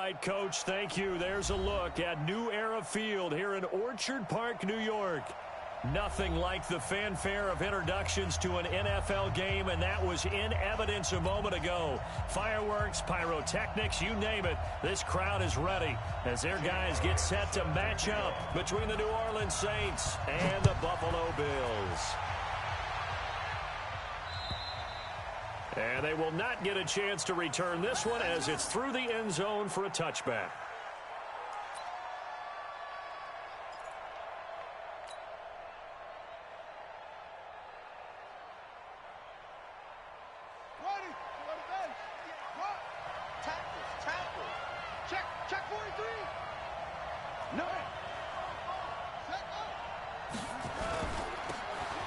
right, Coach. Thank you. There's a look at New Era Field here in Orchard Park, New York. Nothing like the fanfare of introductions to an NFL game, and that was in evidence a moment ago. Fireworks, pyrotechnics, you name it. This crowd is ready as their guys get set to match up between the New Orleans Saints and the Buffalo Bills. And they will not get a chance to return this one as it's through the end zone for a touchback.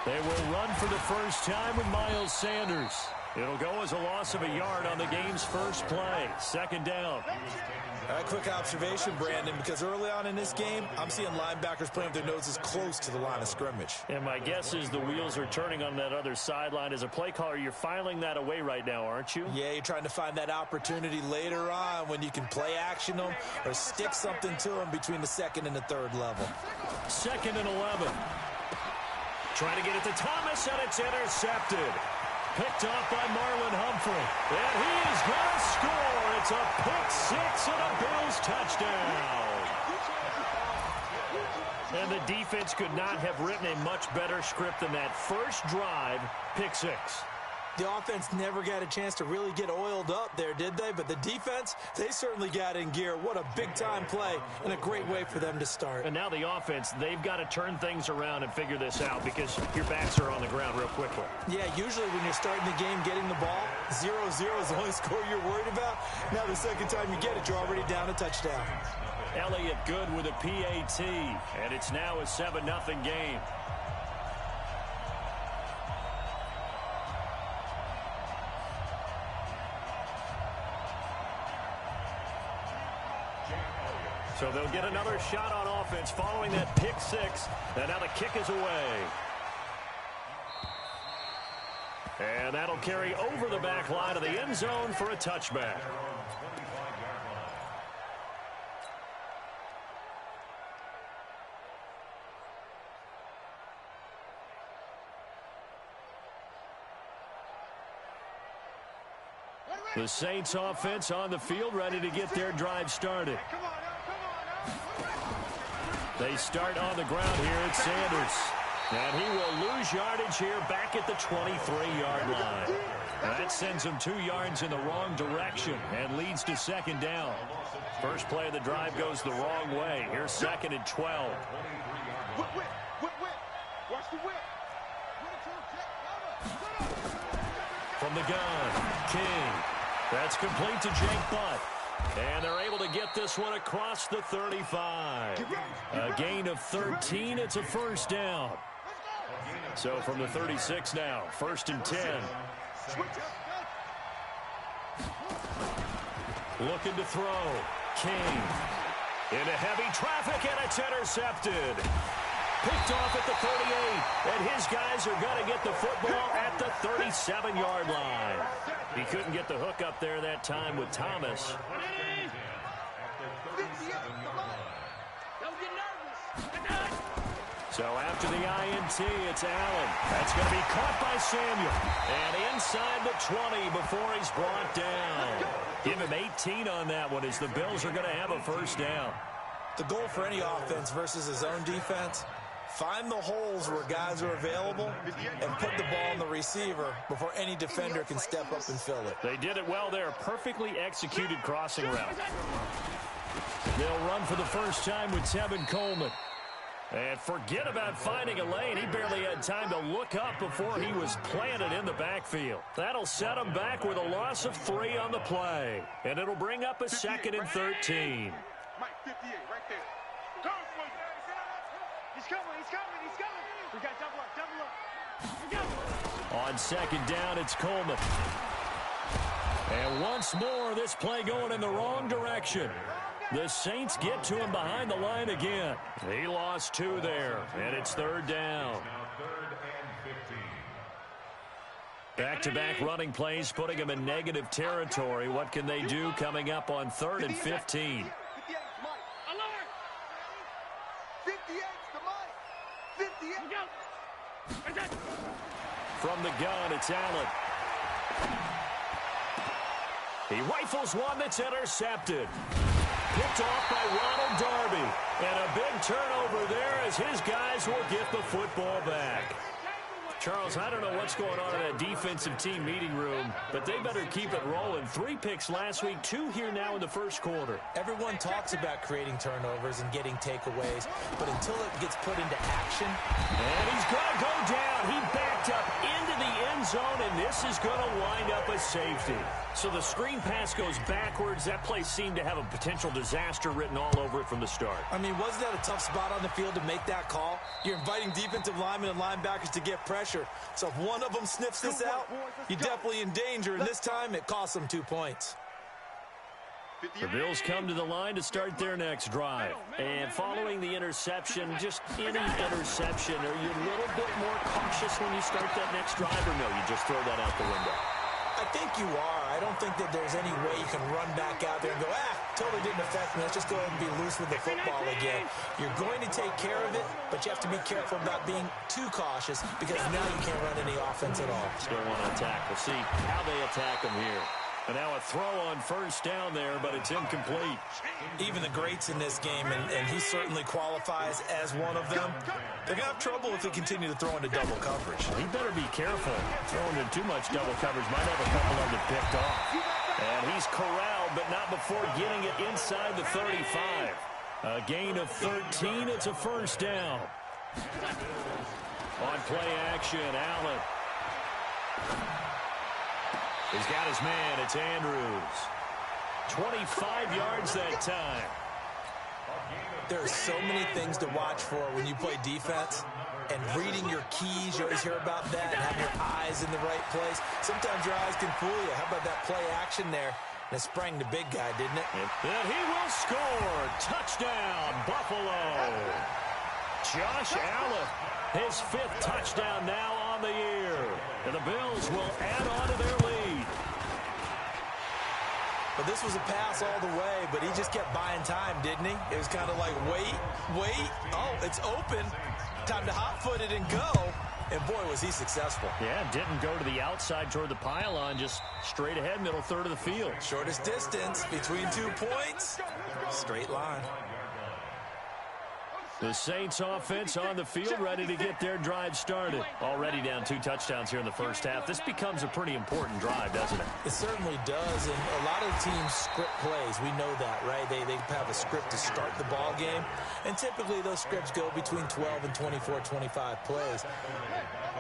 They will run for the first time with Miles Sanders. It'll go as a loss of a yard on the game's first play. Second down. A quick observation, Brandon, because early on in this game, I'm seeing linebackers playing with their noses close to the line of scrimmage. And my guess is the wheels are turning on that other sideline. As a play caller, you're filing that away right now, aren't you? Yeah, you're trying to find that opportunity later on when you can play action them or stick something to them between the second and the third level. 2nd and 11. Trying to get it to Thomas, and it's intercepted. Picked off by Marlon Humphrey. And he is going to score. It's a pick six and a Bills touchdown. And the defense could not have written a much better script than that first drive, pick six. The offense never got a chance to really get oiled up there, did they? But the defense, they certainly got in gear. What a big-time play and a great way for them to start. And now the offense, they've got to turn things around and figure this out because your backs are on the ground real quickly. Yeah, usually when you're starting the game getting the ball, 0-0 is the only score you're worried about. Now the second time you get it, you're already down a touchdown. Elliott good with a PAT, and it's now a 7-0 game. So they'll get another shot on offense following that pick six. And now the kick is away. And that'll carry over the back line of the end zone for a touchback. The Saints offense on the field ready to get their drive started. They start on the ground here at Sanders. And he will lose yardage here back at the 23-yard line. And that sends him 2 yards in the wrong direction and leads to second down. First play of the drive goes the wrong way. Here's 2nd and 12. Watch the whip. From the gun, King. That's complete to Jake Butt. And they're able to get this one across the 35. A gain of 13. It's a first down. So from the 36 now, 1st and 10. Looking to throw. King. Into heavy traffic, and it's intercepted. Picked off at the 38, and his guys are going to get the football at the 37-yard line. He couldn't get the hook up there that time with Thomas. So after the INT, it's Allen. That's going to be caught by Samuel. And inside the 20 before he's brought down. Give him 18 on that one as the Bills are going to have a first down. The goal for any offense versus his own defense, find the holes where guys are available and put the ball on the receiver before any defender can step up and fill it. They did it well there. Perfectly executed crossing route. They'll run for the first time with Tevin Coleman. And forget about finding a lane. He barely had time to look up before he was planted in the backfield. That'll set him back with a loss of 3 on the play. And it'll bring up a 2nd and 13. Mike, 58, right there. He's coming. We got double up. On second down, it's Coleman. And once more, this play going in the wrong direction. The Saints get to him behind the line again. He lost 2 there, and it's 3rd down. Back-to-back running plays, putting them in negative territory. What can they do coming up on 3rd and 15? From the gun, it's Allen. He rifles one that's intercepted. Picked off by Ronald Darby. And a big turnover there as his guys will get the football back. Charles, I don't know what's going on in that defensive team meeting room, but they better keep it rolling. 3 picks last week, 2 here now in the first quarter. Everyone talks about creating turnovers and getting takeaways, but until it gets put into action. And he's going to go down. He backed up into the end zone, and this is going to wind up a safety. So the screen pass goes backwards. That play seemed to have a potential disaster written all over it from the start. I mean, wasn't that a tough spot on the field to make that call? You're inviting defensive linemen and linebackers to get pressure. So if one of them sniffs this out, you're definitely in danger. And this time, it costs them 2 points. The Bills come to the line to start their next drive. And following the interception, just any interception, are you a little bit more cautious when you start that next drive, or no, you just throw that out the window? I think you are. I don't think that there's any way you can run back out there and go, totally didn't affect me. Let's just go ahead and be loose with the football again. You're going to take care of it, but you have to be careful about being too cautious because now you can't run any offense at all. Still want to attack. We'll see how they attack them here. And now a throw on first down there, but it's incomplete. Even the greats in this game, and he certainly qualifies as one of them, they're going to have trouble if they continue to throw into double coverage. He better be careful. Throwing into too much double coverage might have a couple of them picked off. And he's corralled, but not before getting it inside the 35. A gain of 13. It's a first down. On play action, Allen. He's got his man. It's Andrews. 25 yards that time. There are so many things to watch for when you play defense. And reading your keys, you always hear about that. And having your eyes in the right place. Sometimes your eyes can fool you. How about that play action there? And it sprang the big guy, didn't it? And he will score. Touchdown, Buffalo. Josh Allen, his 5th touchdown now on the year. And the Bills will add on to their lead. But this was a pass all the way, but he just kept buying time, didn't he? It was kind of like, wait. Oh, it's open. Time to hot-foot it and go. And, boy, was he successful. Yeah, didn't go to the outside toward the pylon, just straight ahead, middle third of the field. Shortest distance between 2 points. Straight line. The Saints offense on the field, ready to get their drive started. Already down 2 touchdowns here in the first half. This becomes a pretty important drive, doesn't it? It certainly does, and a lot of teams script plays. We know that, right? They have a script to start the ball game, and typically those scripts go between 12 and 24, 25 plays.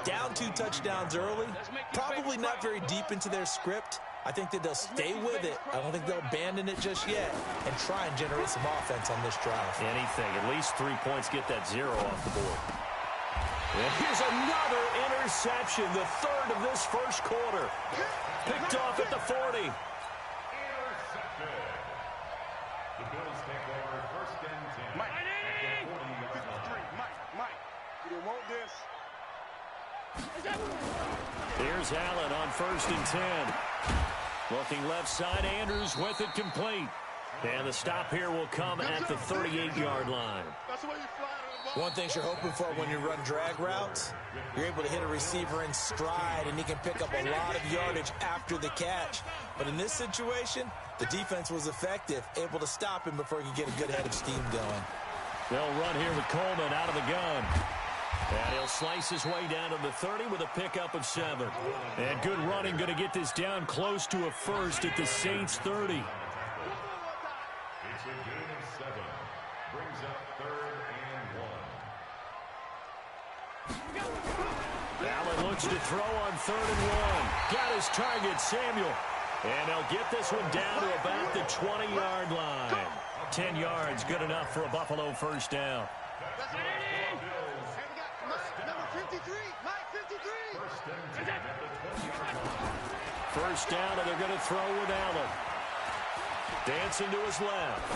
Down 2 touchdowns early, probably not very deep into their script. I think that they'll stay with it. I don't think they'll abandon it just yet and try and generate some offense on this drive. Anything. At least 3 points, get that 0 off the board. And here's another interception, the 3rd of this first quarter. Picked off at the 40. Intercepted. The Bills take over 1st and 10. Mike, you don't want this. Here's Allen on 1st and 10. Looking left side, Andrews with it complete. And the stop here will come at the 38-yard line. That's the way you fly on the ball. One thing you're hoping for when you run drag routes, you're able to hit a receiver in stride, and he can pick up a lot of yardage after the catch. But in this situation, the defense was effective, able to stop him before he could get a good head of steam going. They'll run here with Coleman out of the gun. And he'll slice his way down to the 30 with a pickup of 7. And good running, going to get this down close to a first at the Saints 30. It's a gain of 7. Brings up 3rd and 1. Allen looks to throw on 3rd and 1. Got his target, Samuel. And they'll get this one down to about the 20-yard line. 10 yards, good enough for a Buffalo first down. First down, and they're going to throw with Allen. Dancing to his left.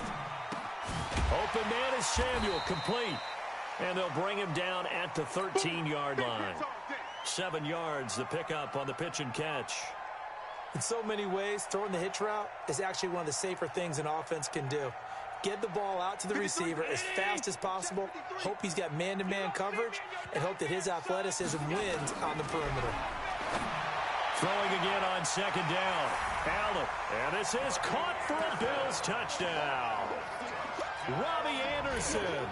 Open man is Samuel, complete. And they'll bring him down at the 13-yard line. 7 yards, the pickup on the pitch and catch. In so many ways, throwing the hitch route is actually one of the safer things an offense can do. Get the ball out to the receiver as fast as possible, hope he's got man-to-man coverage, and hope that his athleticism wins on the perimeter. Throwing again on second down. Allen, and this is caught for a Bills touchdown. Robbie Anderson,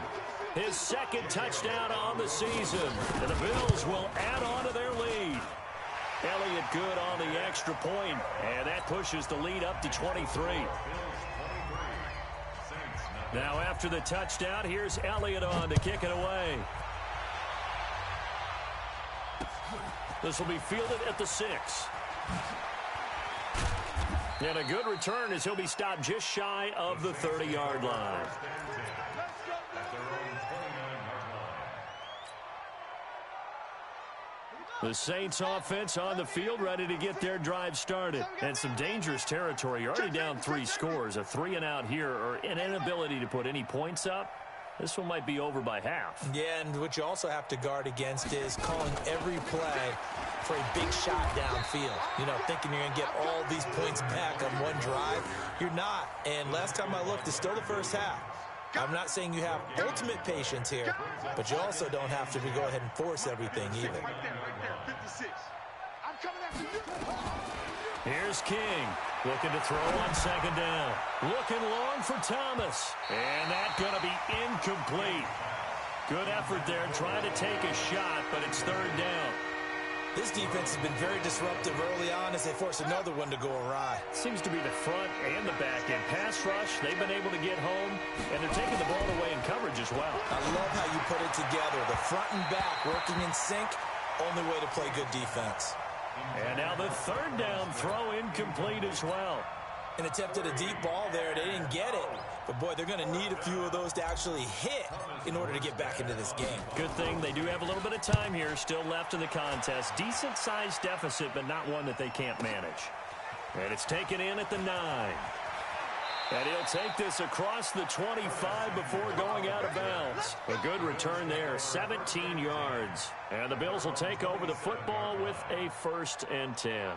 his second touchdown on the season, and the Bills will add on to their lead. Elliott good on the extra point, and that pushes the lead up to 23. Now after the touchdown, here's Elliott on to kick it away. This will be fielded at the 6. And a good return as he'll be stopped just shy of the 30-yard line. The Saints offense on the field, ready to get their drive started. And some dangerous territory. You're already down 3 scores. A 3-and-out here, or an inability to put any points up. This one might be over by half. Yeah, and what you also have to guard against is calling every play for a big shot downfield. You know, thinking you're going to get all these points back on one drive. You're not. And last time I looked, it's still the first half. I'm not saying you have ultimate patience here, but you also don't have to go ahead and force everything either. Here's King, looking to throw on second down. Looking long for Thomas, and that's going to be incomplete. Good effort there, trying to take a shot, but it's third down. This defense has been very disruptive early on as they force another one to go awry. Seems to be the front and the back end. Pass rush, they've been able to get home, and they're taking the ball away in coverage as well. I love how you put it together. The front and back working in sync, only way to play good defense. And now the third down throw incomplete as well. An attempt at a deep ball there. They didn't get it. But, boy, they're going to need a few of those to actually hit in order to get back into this game. Good thing they do have a little bit of time here still left in the contest. Decent-sized deficit, but not one that they can't manage. And it's taken in at the 9. And he'll take this across the 25 before going out of bounds. A good return there, 17 yards. And the Bills will take over the football with a 1st and 10.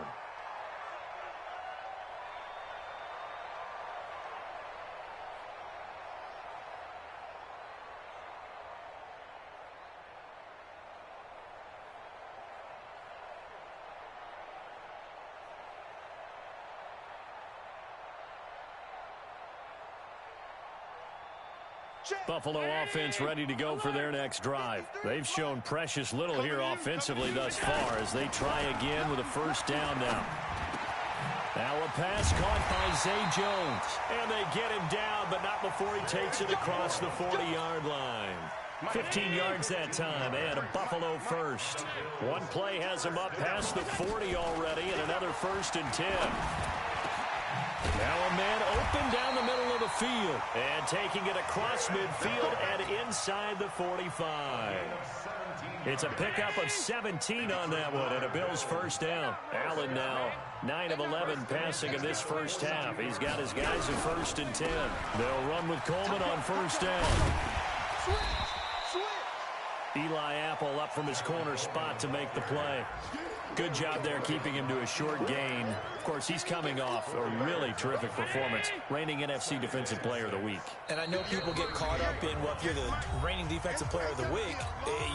Buffalo offense ready to go for their next drive. They've shown precious little here offensively thus far as they try again with a 1st down now. Now a pass caught by Zay Jones. And they get him down, but not before he takes it across the 40-yard line. 15 yards that time, and a Buffalo 1st. One play has him up past the 40 already, and another 1st and 10. Now a man open down the middle of the field and taking it across midfield and inside the 45. It's a pickup of 17 on that one and a Bills 1st down. Allen now 9 of 11 passing in this first half. He's got his guys at 1st and 10. They'll run with Coleman on 1st down. Eli Apple up from his corner spot to make the play. Good job there keeping him to a short gain. Of course, he's coming off a really terrific performance, reigning NFC Defensive Player of the Week. And I know people get caught up in, well, if you're the reigning Defensive Player of the Week,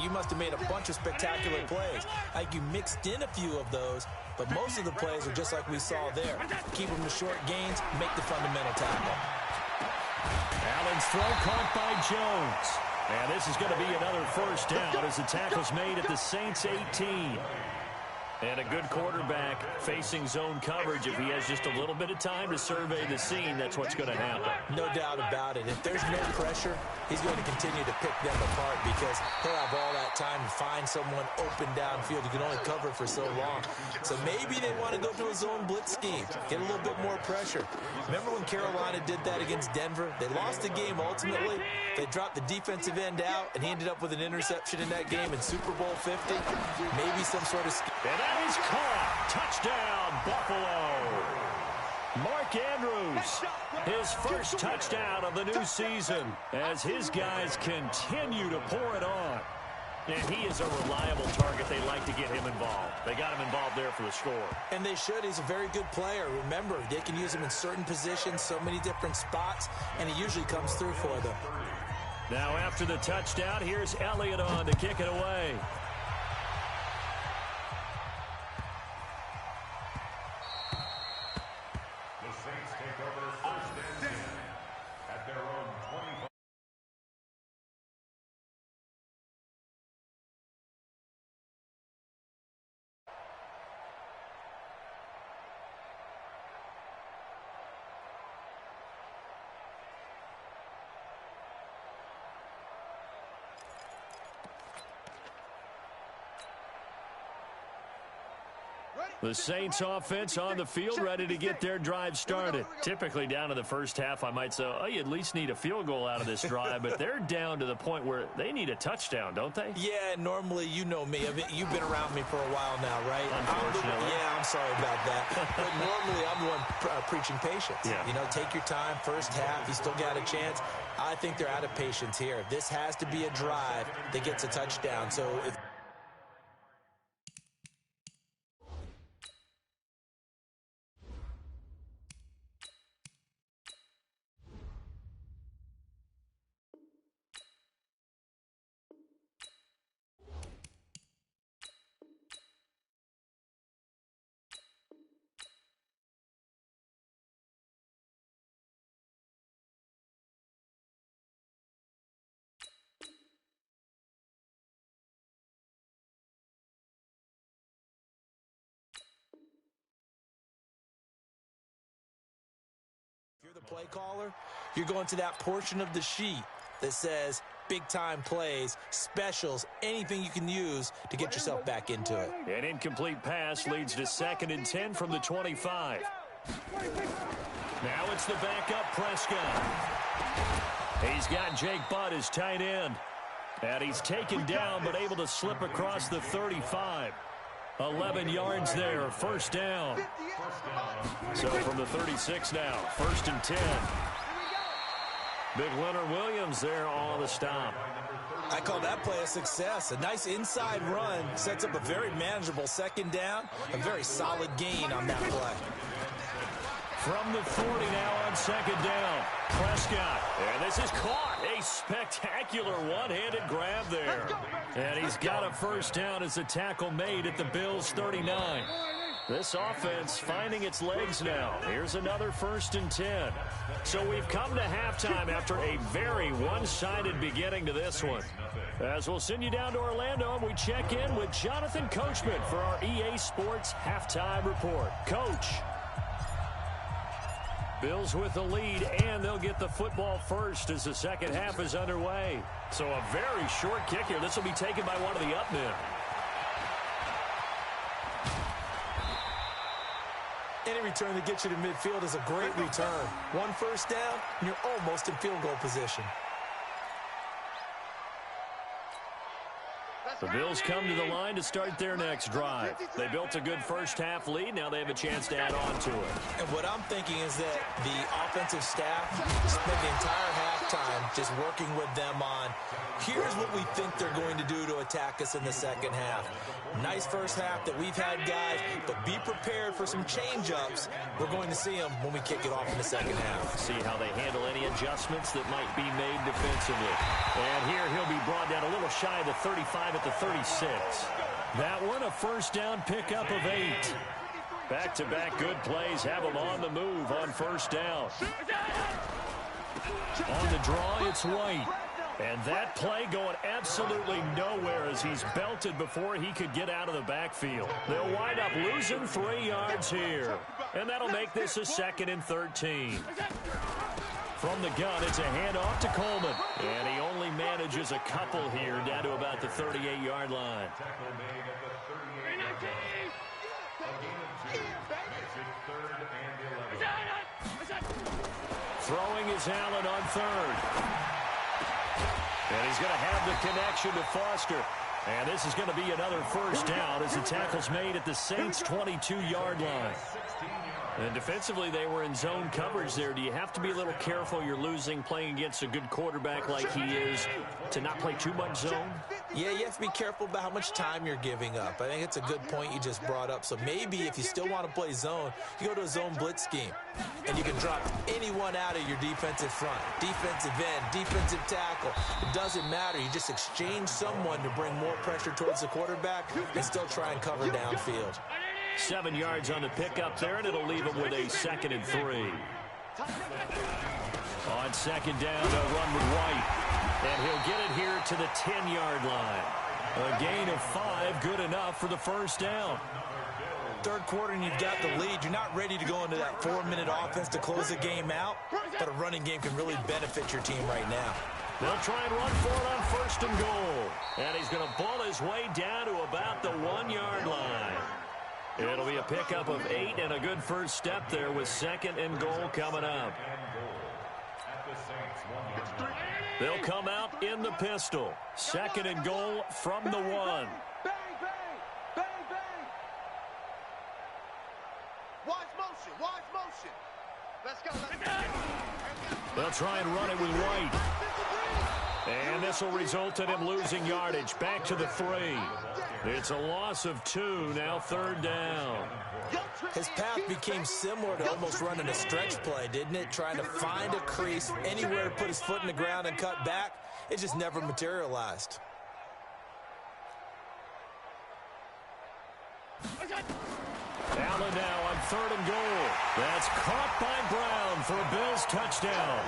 you must have made a bunch of spectacular plays. Like you mixed in a few of those, but most of the plays are just like we saw there. Keep them to short gains, make the fundamental tackle. Allen's throw caught by Jones. And this is going to be another 1st down as the tackle's made at the Saints 18. And a good quarterback facing zone coverage. If he has just a little bit of time to survey the scene, that's what's going to happen. No doubt about it. If there's no pressure, he's going to continue to pick them apart because he'll have all that time to find someone open downfield. You can only cover for so long. So maybe they want to go to a zone blitz scheme, get a little bit more pressure. Remember when Carolina did that against Denver? They lost the game ultimately. They dropped the defensive end out, and he ended up with an interception in that game in Super Bowl 50. Maybe some sort of scheme. That is caught. Touchdown, Buffalo. Mark Andrews, his 1st touchdown of the new season as his guys continue to pour it on. And he is a reliable target. They like to get him involved. They got him involved there for the score. And they should. He's a very good player. Remember, they can use him in certain positions, so many different spots, and he usually comes through for them. Now after the touchdown, here's Elliott on to kick it away. The Saints take over first and 10 at their own 25. The Saints offense on the field, ready to get their drive started. Typically down to the first half, I might say, oh, you at least need a field goal out of this drive, but they're down to the point where they need a touchdown, don't they? Yeah, normally, you know me. I mean, you've been around me for a while now, right? Unfortunately. I'm sorry about that. But normally, I'm the one preaching patience. Yeah. You know, take your time, first half, you still got a chance. I think they're out of patience here. This has to be a drive that gets a touchdown. So if you're the play caller, you're going to that portion of the sheet that says big-time plays, specials, anything you can use to get yourself back into it. An incomplete pass leads to 2nd and 10 from the 25. Now it's the backup Prescott. He's got Jake Butt as tight end. And he's taken down but able to slip across the 35. 11 yards there, first down. So from the 36 now, 1st and 10. Big Leonard Williams there on the stop. I call that play a success. A nice inside run sets up a very manageable 2nd down. A very solid gain on that play. From the 40 now on 2nd down. Prescott. And this is caught. A spectacular one-handed grab there. And he's got a first down as a tackle made at the Bills' 39. This offense finding its legs now. Here's another 1st and 10. So we've come to halftime after a very one-sided beginning to this one. As we'll send you down to Orlando, and we check in with Jonathan Coachman for our EA Sports Halftime Report. Coach. Bills with the lead, and they'll get the football first as the second half is underway. So a very short kick here. This will be taken by one of the up men. Any return that gets you to midfield is a great return. One first down, and you're almost in field goal position. The Bills come to the line to start their next drive. They built a good first half lead. Now they have a chance to add on to it. And what I'm thinking is that the offensive staff spent the entire halftime just working with them on, here's what we think they're going to do to attack us in the second half. Nice first half that we've had, guys, but be prepared for some change-ups. We're going to see them when we kick it off in the second half. See how they handle any adjustments that might be made defensively. And here he'll be brought down a little shy of the 35 at the 36. That one a first down pickup of 8. Back-to-back good plays have them on the move on first down. On the draw, it's White. And that play going absolutely nowhere as he's belted before he could get out of the backfield. They'll wind up losing 3 yards here. And that'll make this a 2nd and 13. From the gun, it's a handoff to Coleman. And he only manages a couple here down to about the 38-yard line. Tackle made at the 38-yard line. A gain of 2 makes it 3rd and 11. Throwing is Allen on 3rd. And he's going to have the connection to Foster. And this is going to be another first down as the tackle's made at the Saints' 22-yard line. 16 yards. And defensively, they were in zone coverage there. Do you have to be a little careful? You're losing playing against a good quarterback like he is to not play too much zone? Yeah, you have to be careful about how much time you're giving up. I think it's a good point you just brought up. So maybe if you still want to play zone, you go to a zone blitz scheme. And you can drop anyone out of your defensive front. Defensive end, defensive tackle. It doesn't matter. You just exchange someone to bring more pressure towards the quarterback and still try and cover downfield. 7 yards on the pickup there, and it'll leave him with a 2nd and 3. On 2nd down, they'll run with White. And he'll get it here to the 10-yard line. A gain of 5, good enough for the first down. Third quarter and you've got the lead. You're not ready to go into that 4-minute offense to close the game out, but a running game can really benefit your team right now. They'll try and run for it on 1st and goal. And he's going to ball his way down to about the 1-yard line. It'll be a pickup of 8 and a good first step there with 2nd and goal coming up. They'll come out in the pistol. 2nd and goal from the 1. Bang, bang, bang, bang. Watch motion. Let's go. They'll try and run it with White. And this will result in him losing yardage. Back to the 3. It's a loss of 2, now 3rd down. His path became similar to almost running a stretch play, didn't it? Trying to find a crease, anywhere to put his foot in the ground and cut back. It just never materialized. Allen now on 3rd and goal. That's caught by Brown for a Bills touchdown.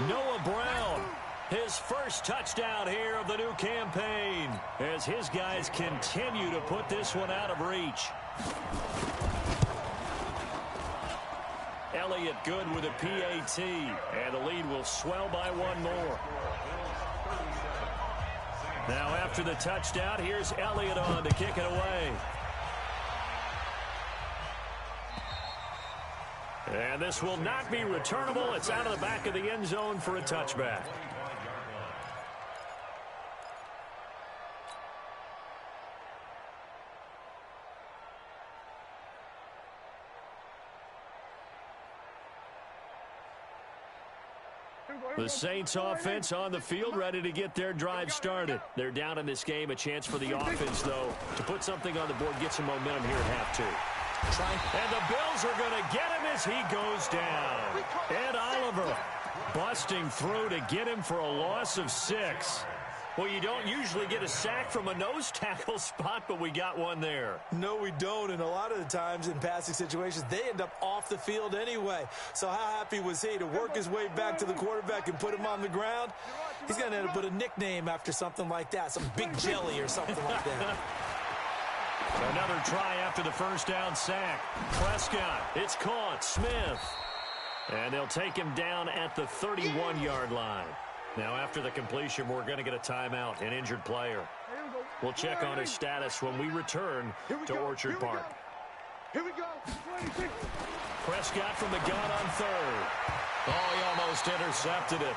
Noah Brown, his first touchdown here of the new campaign, as his guys continue to put this one out of reach. Elliott good with a PAT, and the lead will swell by 1 more. Now after the touchdown, here's Elliott on to kick it away. And this will not be returnable. It's out of the back of the end zone for a touchback. The Saints offense on the field, ready to get their drive started. They're down in this game. A chance for the offense, though, to put something on the board, get some momentum here at half 2. And the Bills are going to get him as he goes down. Ed Oliver busting through to get him for a loss of 6. Well, you don't usually get a sack from a nose tackle spot, but we got one there. No, we don't, and a lot of the times in passing situations, they end up off the field anyway. So how happy was he to work his way back to the quarterback and put him on the ground? He's going to end up with a nickname after something like that, some Big Jelly or something like that. Another try after the first down sack. Prescott, it's caught. Smith. And they'll take him down at the 31-yard line. Now, after the completion, we're going to get a timeout, an injured player. We'll check on his status when we return to Orchard Park. Here we go. Prescott from the gun on 3rd. Oh, he almost intercepted it.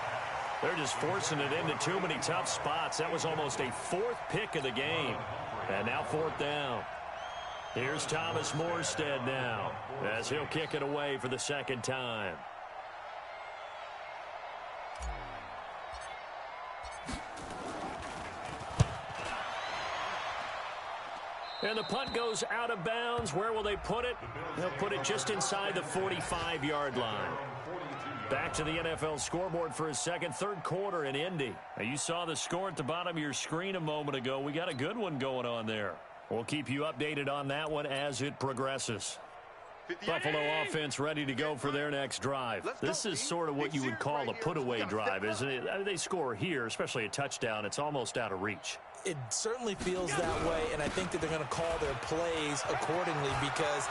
They're just forcing it into too many tough spots. That was almost a 4th pick of the game. And now 4th down. Here's Thomas Morstead now as he'll kick it away for the 2nd time. And the punt goes out of bounds. Where will they put it? They'll put it just inside the 45-yard line. Back to the NFL scoreboard for his third quarter in Indy. Now, you saw the score at the bottom of your screen a moment ago. We got a good one going on there. We'll keep you updated on that one as it progresses. Buffalo offense ready to go for their next drive. This is sort of what you would call a put-away drive, isn't it? I mean, they score here, especially a touchdown. It's almost out of reach. It certainly feels that way, and I think that they're going to call their plays accordingly, because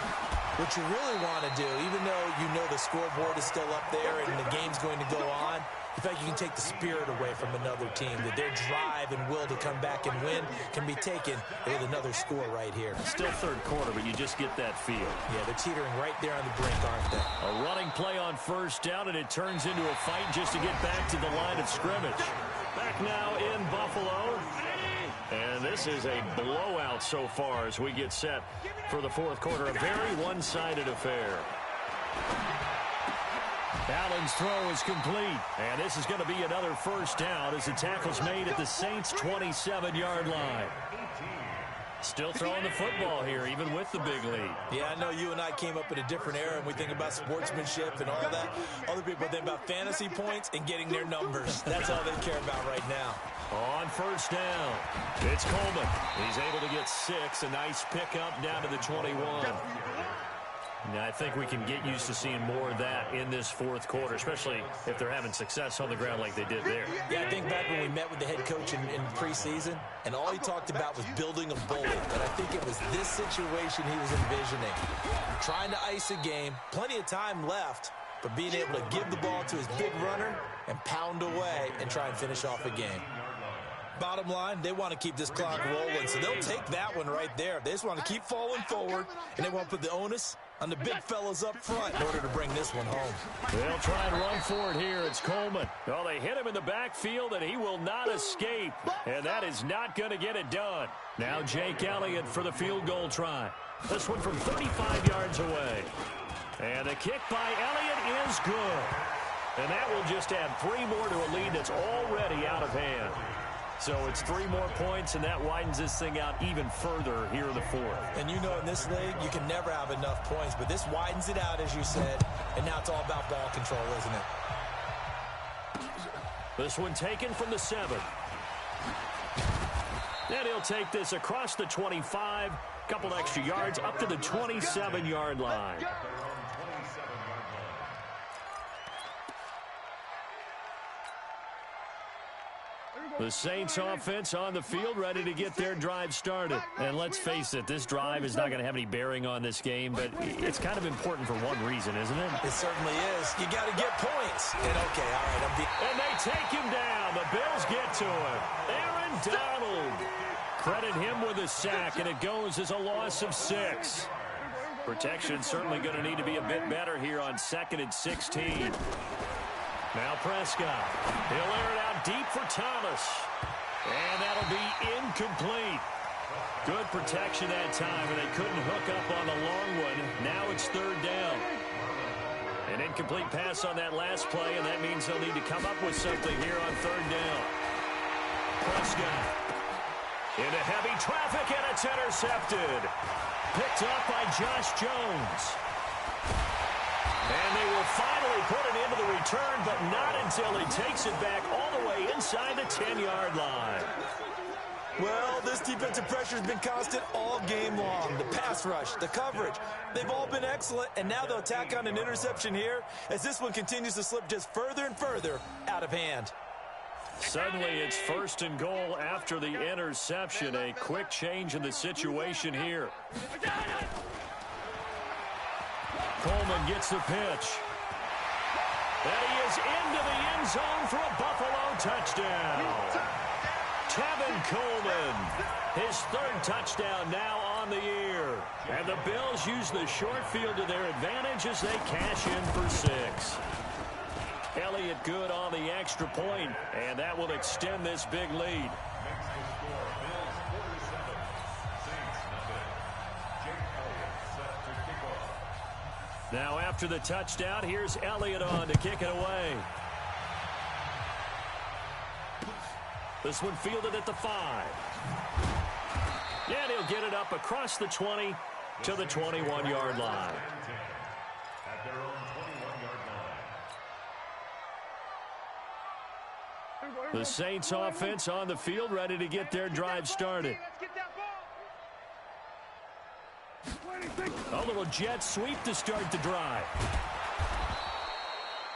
what you really want to do, even though you know the scoreboard is still up there and the game's going to go on, in fact, you can take the spirit away from another team, that their drive and will to come back and win can be taken with another score right here. Still third quarter, but you just get that feel. Yeah, they're teetering right there on the brink, aren't they? A running play on first down, and it turns into a fight just to get back to the line of scrimmage. Back now in Buffalo. And this is a blowout so far as we get set for the fourth quarter. A very one-sided affair. Allen's throw is complete. And this is going to be another first down as the tackle's made at the Saints' 27-yard line. Still throwing the football here, even with the big lead. Yeah, I know you and I came up in a different era, and we think about sportsmanship and all that. Other people think about fantasy points and getting their numbers. That's all they care about right now. On first down, it's Coleman. He's able to get 6. A nice pickup down to the 21. Now, I think we can get used to seeing more of that in this fourth quarter, especially if they're having success on the ground like they did there. Yeah, I think back when we met with the head coach in preseason, and all he talked about was building a bully. But I think it was this situation he was envisioning. Trying to ice a game, plenty of time left, but being able to give the ball to his big runner and pound away and try and finish off a game. Bottom line, they want to keep this clock rolling, so they'll take that one right there. They just want to keep falling forward, and they want to put the onus on the big fellas up front in order to bring this one home. They'll try and run for it here. It's Coleman. Well, they hit him in the backfield, and he will not escape. And that is not going to get it done. Now Jake Elliott for the field goal try. This one from 35 yards away. And the kick by Elliott is good. And that will just add 3 more to a lead that's already out of hand. So it's 3 more points, and that widens this thing out even further here in the fourth. And you know in this league, you can never have enough points, but this widens it out, as you said, and now it's all about ball control, isn't it? This one taken from the 7. And he'll take this across the 25, couple extra yards, up to the 27-yard line. The Saints offense on the field, ready to get their drive started. And let's face it, this drive is not going to have any bearing on this game, but it's kind of important for one reason, isn't it? It certainly is. You got to get points. And okay, all right. And they take him down. The Bills get to him. Aaron Donald. Credit him with a sack, and it goes as a loss of 6. Protection certainly going to need to be a bit better here on 2nd and 16. Now Prescott. He'll air it out deep for Thomas. And that'll be incomplete. Good protection that time, and they couldn't hook up on the long one. Now it's 3rd down. An incomplete pass on that last play, and that means they'll need to come up with something here on 3rd down. Prescott into heavy traffic, and it's intercepted. Picked up by Josh Jones. And they will finally put it into the return, but not until he takes it back all the way inside the 10-yard line. Well, this defensive pressure has been constant all game long. The pass rush, the coverage, they've all been excellent, and now they'll tack on an interception here as this one continues to slip just further and further out of hand. Suddenly, it's 1st and goal after the interception. A quick change in the situation here. Coleman gets the pitch. And he is into the end zone for a Buffalo touchdown. Tevin Coleman, his 3rd touchdown now on the year. And the Bills use the short field to their advantage as they cash in for 6. Elliott good on the extra point, and that will extend this big lead. Now after the touchdown, here's Elliott on to kick it away. This one fielded at the 5. And he'll get it up across the 20 to the 21-yard line. At their own 21-yard line. The Saints offense on the field, ready to get their drive started. A little jet sweep to start the drive.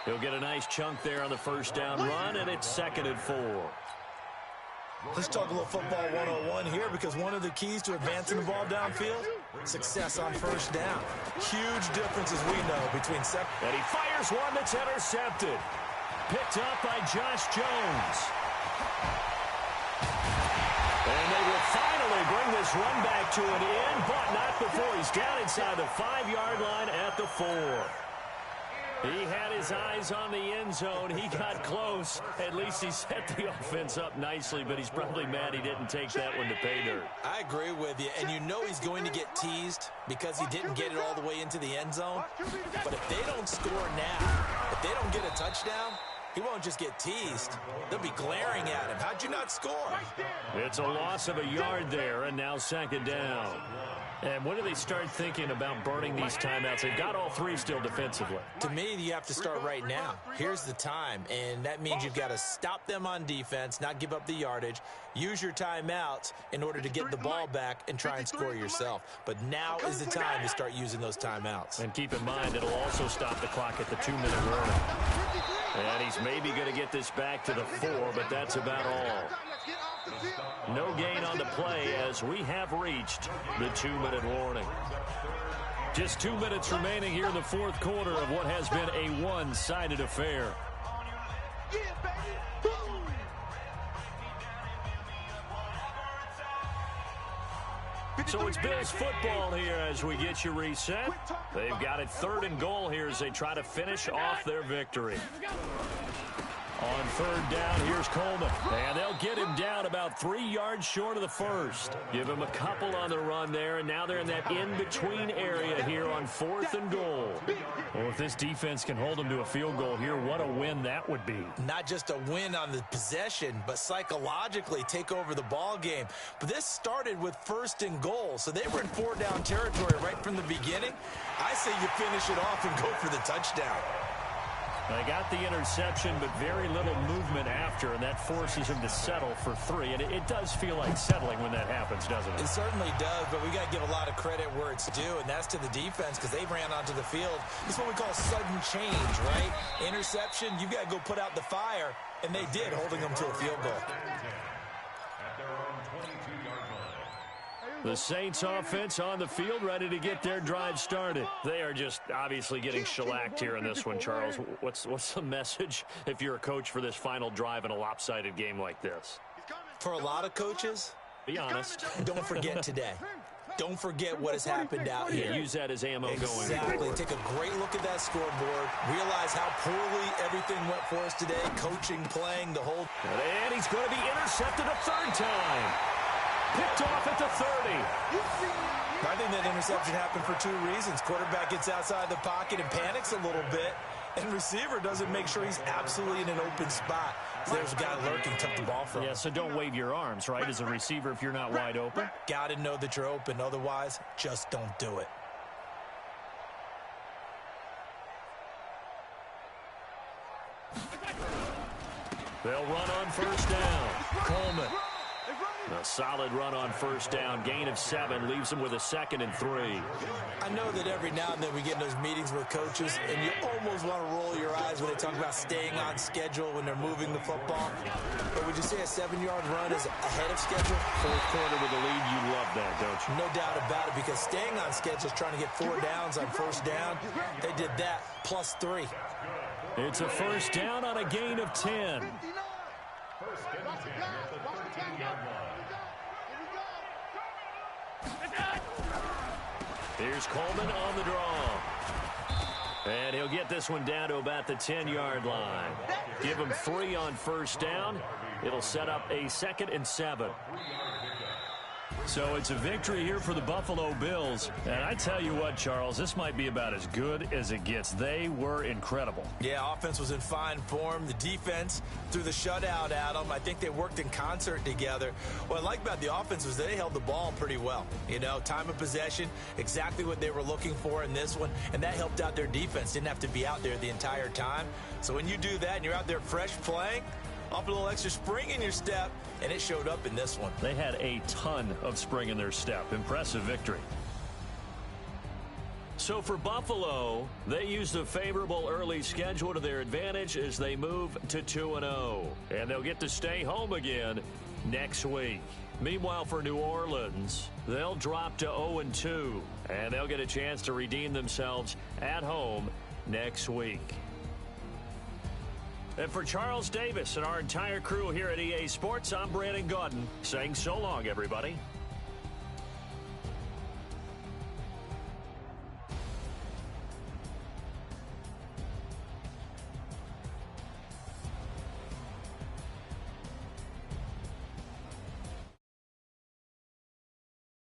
He'll get a nice chunk there on the 1st down run, and it's 2nd and 4. Let's talk a little football 101 here, because one of the keys to advancing the ball downfield, success on 1st down. Huge difference, as we know, between second. And he fires one that's intercepted. Picked up by Josh Jones. And they will finally bring this run back to an end, but not before he's down inside the 5-yard line at the 4. He had his eyes on the end zone. He got close. At least he set the offense up nicely, but he's probably mad he didn't take that one to pay dirt. I agree with you, and you know he's going to get teased because he didn't get it all the way into the end zone. But if they don't score now, if they don't get a touchdown, he won't just get teased. They'll be glaring at him. How'd you not score? It's a loss of a yard there, and now second down. And when do they start thinking about burning these timeouts? They've got all three still defensively. To me, you have to start right now. Here's the time, and that means you've got to stop them on defense, not give up the yardage, use your timeouts in order to get the ball back and try and score yourself. But now is the time to start using those timeouts. And keep in mind, it'll also stop the clock at the 2-minute warning. And he's maybe going to get this back to the 4, but that's about all. No gain on the play as we have reached the 2-minute warning. Just 2 minutes remaining here in the fourth quarter of what has been a one-sided affair. So it's Bills football here as we get you reset. They've got it 3rd and goal here as they try to finish off their victory. On 3rd down, here's Coleman. And they'll get him down about 3 yards short of the first. Give him a couple on the run there, and now they're in that in-between area here on 4th and goal. Well, if this defense can hold them to a field goal here, what a win that would be. Not just a win on the possession, but psychologically take over the ball game. But this started with 1st and goal, so they were in 4-down territory right from the beginning. I say you finish it off and go for the touchdown. They got the interception, but very little movement after, and that forces him to settle for 3. And it does feel like settling when that happens, doesn't it? It certainly does, but we got to give a lot of credit where it's due, and that's to the defense because they ran onto the field. This is what we call sudden change, right? Interception, you got to go put out the fire, and they did, holding them to a field goal. The Saints offense on the field, ready to get their drive started. They are just obviously getting shellacked here in this one, Charles. What's the message if you're a coach for this final drive in a lopsided game like this? For a lot of coaches, be honest. Don't forget today. Don't forget what has happened out here. Use that as ammo going. Exactly. Take a great look at that scoreboard. Realize how poorly everything went for us today. Coaching, playing, the whole... And he's going to be intercepted a 3rd time. Picked off at the 30. I think that interception happened for 2 reasons. Quarterback gets outside the pocket and panics a little bit, and receiver doesn't make sure he's absolutely in an open spot. So there's a guy lurking, took the ball from him. Yeah, so don't wave your arms, right, as a receiver if you're not wide open. Got to know that you're open. Otherwise, just don't do it. They'll run on 1st down. Coleman. A solid run on 1st down. Gain of 7 leaves them with a 2nd and 3. I know that every now and then we get in those meetings with coaches, and you almost want to roll your eyes when they talk about staying on schedule when they're moving the football. But would you say a 7-yard run is ahead of schedule? 4th quarter with the lead, you love that, don't you? No doubt about it, because staying on schedule is trying to get 4 downs on 1st down. They did that plus 3. It's a 1st down on a gain of 10. Here's Coleman on the draw. And he'll get this one down to about the 10-yard line. Give him 3 on 1st down. It'll set up a 2nd and 7. So it's a victory here for the Buffalo Bills. And I tell you what, Charles, this might be about as good as it gets. They were incredible. Yeah, offense was in fine form. The defense threw the shutout at them. I think they worked in concert together. What I like about the offense was they held the ball pretty well. You know, time of possession, exactly what they were looking for in this one. And that helped out their defense. Didn't have to be out there the entire time. So when you do that and you're out there fresh playing, off a little extra spring in your step, and it showed up in this one. They had a ton of spring in their step. Impressive victory. So for Buffalo, they used a favorable early schedule to their advantage as they move to 2-0. And they'll get to stay home again next week. Meanwhile, for New Orleans, they'll drop to 0-2. And they'll get a chance to redeem themselves at home next week. And for Charles Davis and our entire crew here at EA Sports, I'm Brandon Gaudin saying so long, everybody.